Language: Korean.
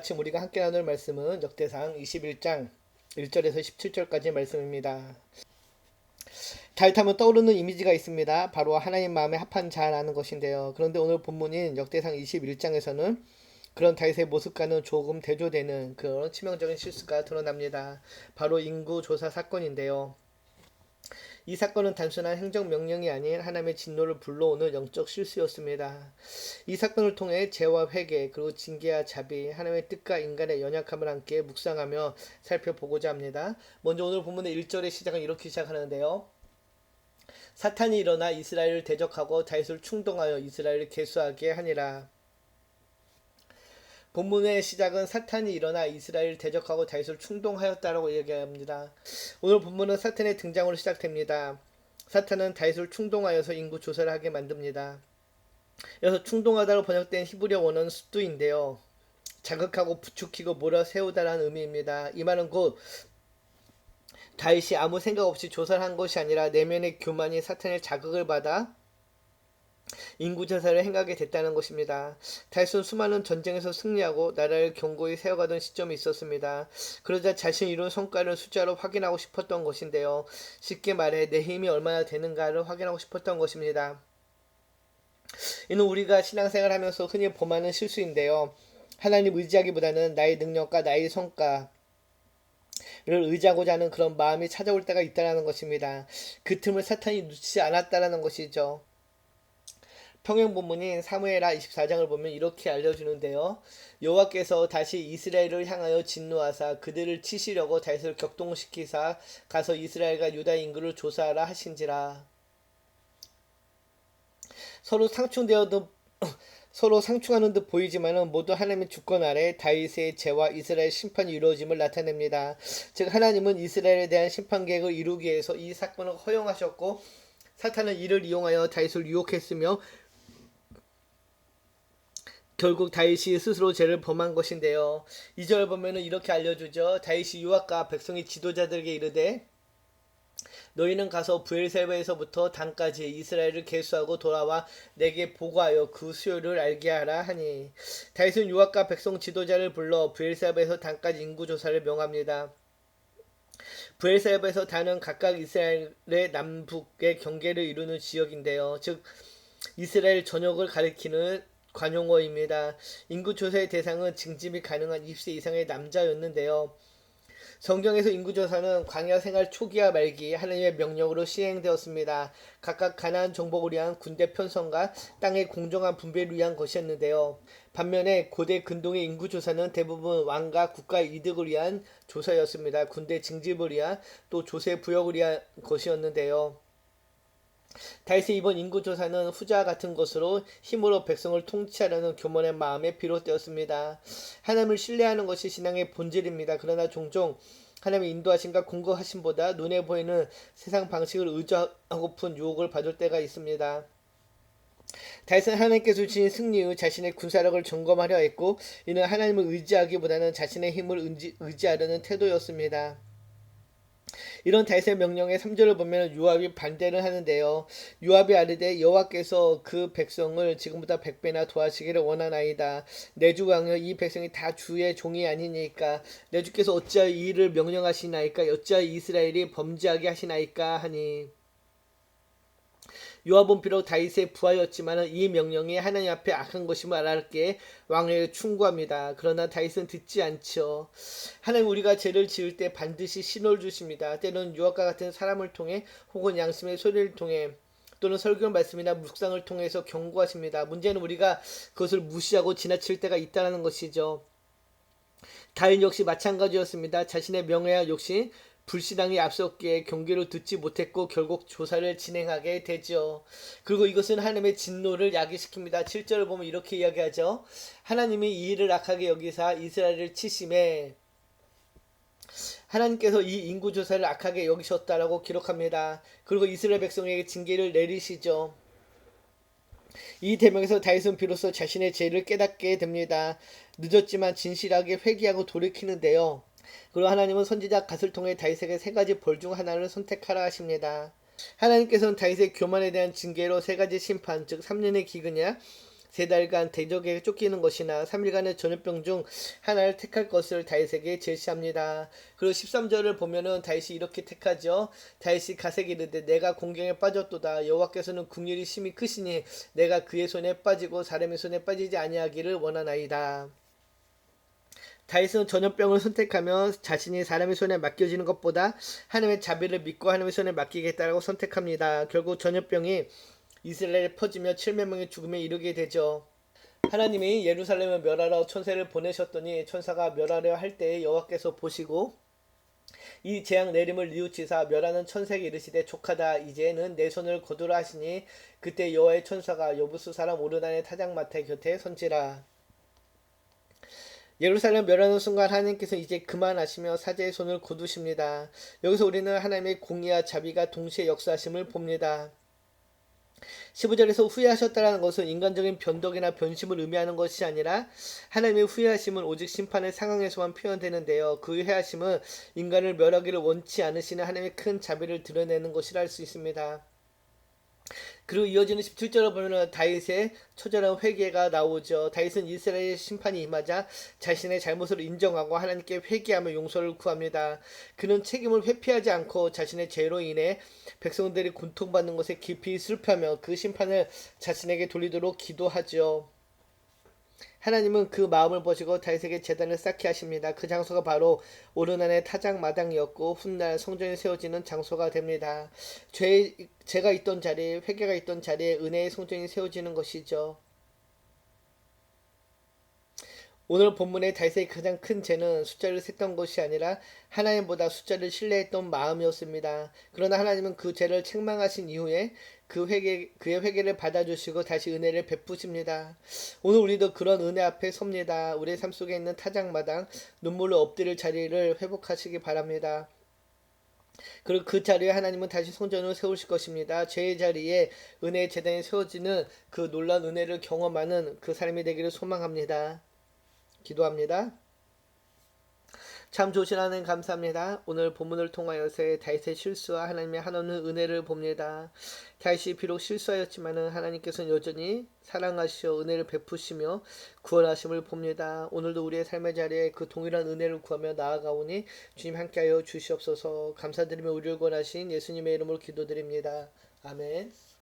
지금 우리가 함께 나눌 말씀은 역대상 21장 1절에서 17절까지의 말씀입니다. 다윗하면 떠오르는 이미지가 있습니다. 바로 하나님 마음에 합한 자라는 것인데요. 그런데 오늘 본문인 역대상 21장에서는 그런 다윗의 모습과는 조금 대조되는 그런 치명적인 실수가 드러납니다. 바로 인구조사 사건인데요. 이 사건은 단순한 행정명령이 아닌 하나님의 진노를 불러오는 영적 실수였습니다. 이 사건을 통해 죄와 회개 그리고 징계와 자비, 하나님의 뜻과 인간의 연약함을 함께 묵상하며 살펴보고자 합니다. 먼저 오늘 본문의 1절의 시작은 이렇게 시작하는데요. 사탄이 일어나 이스라엘을 대적하고 다윗을 충동하여 이스라엘을 계수하게 하니라. 본문의 시작은 사탄이 일어나 이스라엘을 대적하고 다윗을 충동하였다라고 얘기합니다. 오늘 본문은 사탄의 등장으로 시작됩니다. 사탄은 다윗을 충동하여서 인구 조사를 하게 만듭니다. 여기서 충동하다로 번역된 히브리어 원어는 수두인데요. 자극하고 부추기고 몰아세우다라는 의미입니다. 이 말은 곧 다윗이 아무 생각 없이 조사를 한 것이 아니라 내면의 교만이 사탄의 자극을 받아 인구조사를 행하게 됐다는 것입니다. 다윗은 수많은 전쟁에서 승리하고 나라를 견고히 세워가던 시점이 있었습니다. 그러자 자신이 이룬 성과를 숫자로 확인하고 싶었던 것인데요. 쉽게 말해 내 힘이 얼마나 되는가를 확인하고 싶었던 것입니다. 이는 우리가 신앙생활을 하면서 흔히 범하는 실수인데요. 하나님 의지하기보다는 나의 능력과 나의 성과를 의지하고자 하는 그런 마음이 찾아올 때가 있다는 것입니다. 그 틈을 사탄이 놓치지 않았다는 것이죠. 평행 본문인 사무엘하 24장을 보면 이렇게 알려주는데요. 여호와께서 다시 이스라엘을 향하여 진노하사 그들을 치시려고 다윗을 격동시키사 가서 이스라엘과 유다 인구를 조사하라 하신지라. 서로 상충되어도 서로 상충하는 듯 보이지만은 모두 하나님의 주권 아래 다윗의 죄와 이스라엘 심판이 이루어짐을 나타냅니다. 즉 하나님은 이스라엘에 대한 심판 계획을 이루기 위해서 이 사건을 허용하셨고 사탄은 이를 이용하여 다윗을 유혹했으며 결국 다윗이 스스로 죄를 범한 것인데요. 2절 보면은 이렇게 알려주죠. 다윗이 유압과 백성의 지도자들에게 이르되 너희는 가서 브엘세바에서부터 단까지 이스라엘을 계수하고 돌아와 내게 보고하여 그 수요를 알게 하라 하니 다윗은 유압과 백성 지도자를 불러 브엘세바에서 단까지 인구조사를 명합니다. 브엘세바에서 단은 각각 이스라엘의 남북의 경계를 이루는 지역인데요. 즉 이스라엘 전역을 가리키는 관용어입니다. 인구조사의 대상은 징집이 가능한 20세 이상의 남자였는데요. 성경에서 인구조사는 광야 생활 초기와 말기 하나님의 명령으로 시행되었습니다. 각각 가나안 정복을 위한 군대 편성과 땅의 공정한 분배를 위한 것이었는데요. 반면에 고대 근동의 인구조사는 대부분 왕과 국가의 이득을 위한 조사였습니다. 군대 징집을 위한 또 조세 부역을 위한 것이었는데요. 다윗의 이번 인구조사는 후자와 같은 것으로 힘으로 백성을 통치하려는 교만의 마음에 비롯되었습니다. 하나님을 신뢰하는 것이 신앙의 본질입니다. 그러나 종종 하나님의 인도하심과 공급하심보다 눈에 보이는 세상 방식을 의지하고픈 유혹을 받을 때가 있습니다. 다윗은 하나님께서 주신 승리 후 자신의 군사력을 점검하려 했고 이는 하나님을 의지하기보다는 자신의 힘을 의지하려는 태도였습니다. 이런 다윗의 명령의 3절을 보면 요압이 반대를 하는데요. 요압이 아뢰되 여호와께서 그 백성을 지금보다 100배나 도하시기를 원하나이다. 내 주 왕여 이 백성이 다 주의 종이 아니니까 내 주께서 어찌하여 이 일을 명령하시나이까 어찌하여 이스라엘이 범죄하게 하시나이까 하니 요압은 비록 다윗의 부하였지만 이 명령이 하나님 앞에 악한 것임을 알았기에 왕에게 충고합니다. 그러나 다윗은 듣지 않죠. 하나님 우리가 죄를 지을 때 반드시 신호를 주십니다. 때로는 요압과 같은 사람을 통해 혹은 양심의 소리를 통해 또는 설교 말씀이나 묵상을 통해서 경고하십니다. 문제는 우리가 그것을 무시하고 지나칠 때가 있다는 것이죠. 다윗 역시 마찬가지였습니다. 자신의 명예와 욕심 불신앙이 앞섰기에 경계를 듣지 못했고 결국 조사를 진행하게 되죠. 그리고 이것은 하나님의 진노를 야기시킵니다. 7절을 보면 이렇게 이야기하죠. 하나님이 이 일을 악하게 여기사 이스라엘을 치심에 하나님께서 이 인구조사를 악하게 여기셨다라고 기록합니다. 그리고 이스라엘 백성에게 징계를 내리시죠. 이 대목에서 다윗은 비로소 자신의 죄를 깨닫게 됩니다. 늦었지만 진실하게 회개하고 돌이키는데요. 그리고 하나님은 선지자 갓을 통해 다윗에게 세 가지 벌 중 하나를 선택하라 하십니다. 하나님께서는 다윗의 교만에 대한 징계로 세 가지 심판, 즉 3년의 기근이야 3달간 대적에게 쫓기는 것이나 3일간의 전염병 중 하나를 택할 것을 다윗에게 제시합니다. 그리고 13절을 보면은 다윗이 이렇게 택하죠. 다윗이 갓에게 이르되 내가 공경에 빠졌도다. 여호와께서는 긍휼이 심히 크시니 내가 그의 손에 빠지고 사람의 손에 빠지지 아니하기를 원하나이다. 다윗은 전염병을 선택하며 자신이 사람의 손에 맡겨지는 것보다 하나님의 자비를 믿고 하나님의 손에 맡기겠다고 선택합니다. 결국 전염병이 이스라엘에 퍼지며 7만 명의 죽음에 이르게 되죠. 하나님이 예루살렘을 멸하러 천사를 보내셨더니 천사가 멸하려 할 때에 여호와께서 보시고 이 재앙 내림을 뉘우치사 멸하는 천사에게 이르시되 족하다. 이제는 내 손을 거두라 하시니 그때 여호와의 천사가 여부수 사람 오르단의 타작마타 곁에 선지라. 예루살렘 멸하는 순간 하나님께서 이제 그만하시며 사제의 손을 거두십니다. 여기서 우리는 하나님의 공의와 자비가 동시에 역사하심을 봅니다. 15절에서 후회하셨다라는 것은 인간적인 변덕이나 변심을 의미하는 것이 아니라 하나님의 후회하심은 오직 심판의 상황에서만 표현되는데요. 그 후회하심은 인간을 멸하기를 원치 않으시는 하나님의 큰 자비를 드러내는 것이라 할 수 있습니다. 그리고 이어지는 17절을 보면 다윗의 처절한 회개가 나오죠. 다윗은 이스라엘의 심판이 임하자 자신의 잘못을 인정하고 하나님께 회개하며 용서를 구합니다. 그는 책임을 회피하지 않고 자신의 죄로 인해 백성들이 고통받는 것에 깊이 슬퍼하며 그 심판을 자신에게 돌리도록 기도하죠. 하나님은 그 마음을 보시고 다윗에게 제단을 쌓게 하십니다. 그 장소가 바로 오르난의 타작마당이었고 훗날 성전이 세워지는 장소가 됩니다. 죄가 있던 자리에, 회개가 있던 자리에 은혜의 성전이 세워지는 것이죠. 오늘 본문의 다윗의 가장 큰 죄는 숫자를 셌던 것이 아니라 하나님보다 숫자를 신뢰했던 마음이었습니다. 그러나 하나님은 그 죄를 책망하신 이후에 그의 회개를 받아주시고 다시 은혜를 베푸십니다. 오늘 우리도 그런 은혜 앞에 섭니다. 우리의 삶 속에 있는 타작마당, 눈물로 엎드릴 자리를 회복하시기 바랍니다. 그리고 그 자리에 하나님은 다시 성전을 세우실 것입니다. 죄의 자리에 은혜의 제단이 세워지는 그 놀라운 은혜를 경험하는 그 삶이 되기를 소망합니다. 기도합니다. 참 좋으신 하나님 감사합니다. 오늘 본문을 통하여서 다윗의 실수와 하나님의 한없는 은혜를 봅니다. 다윗이 비록 실수하였지만 하나님께서는 여전히 사랑하시어 은혜를 베푸시며 구원하심을 봅니다. 오늘도 우리의 삶의 자리에 그 동일한 은혜를 구하며 나아가오니 주님 함께하여 주시옵소서. 감사드리며 우리를 권하신 예수님의 이름으로 기도드립니다. 아멘.